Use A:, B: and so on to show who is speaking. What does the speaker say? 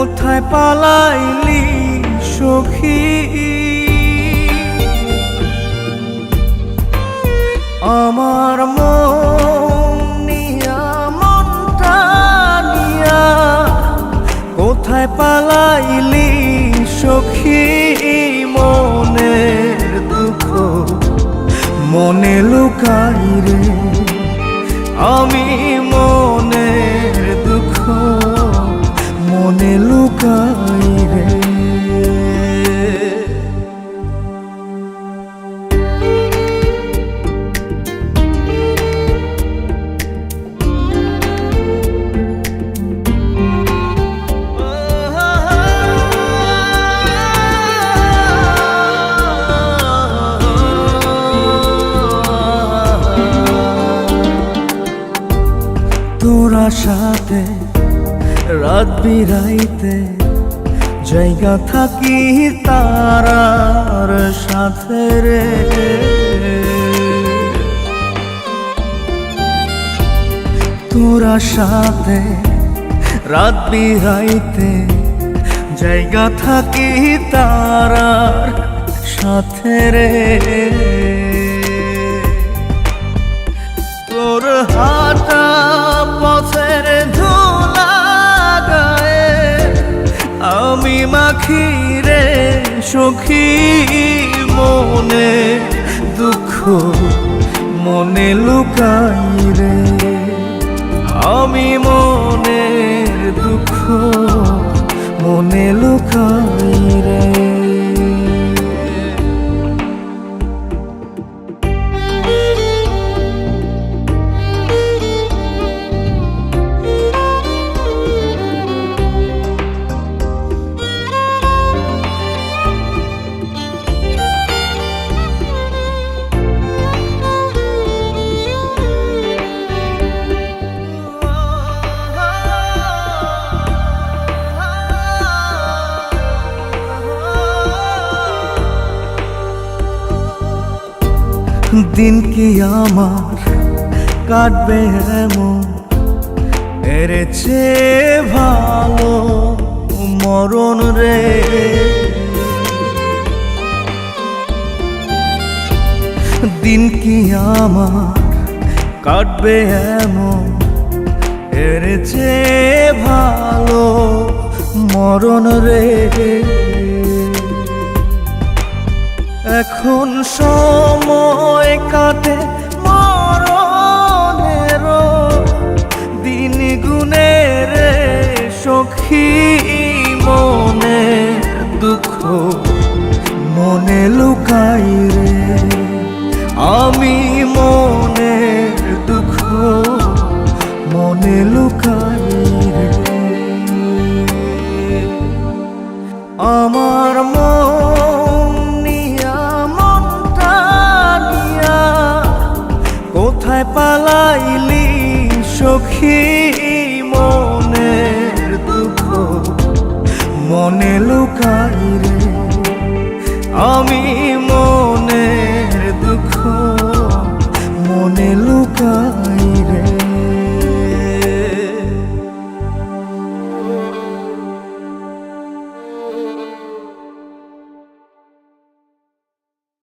A: কোথায় পালাইলি সখী আমার মন নিয়া মনটা নিয়া কোথায় পালাইলি সখী মনের দুঃখ মনে লুকাই রে আমি মনের দুঃখ মনে লুকাই রে তোরা সাথে রাত বিরাইতে জায়গা থাকি তারার সাথে রে তোরা সাথে রাত বিরাইতে জায়গা থাকি তারার সাথে রে তোর হাঁটা পথের ধুলা গায়ে আমি মাখি রে সখী মনে দুঃখ মনে লুকাই রে আমি মনের দুঃখ মনে লুকাই রে দিন কি আমার কাটবে এমন এর চেয়ে ভালো মরণ রে দিন কি আমার কাটবে এমন এর চেয়ে ভালো মরণ রে এখন সময় কাটে মরণের দিন গুনে রে সখী মনে দুঃখ মনে লুকাই রে আমি মনের দুঃখ মনে লুকাই রে আমার কোথায় পালাইলি সখী মনের দুঃখ মনে লুকাই রে আমি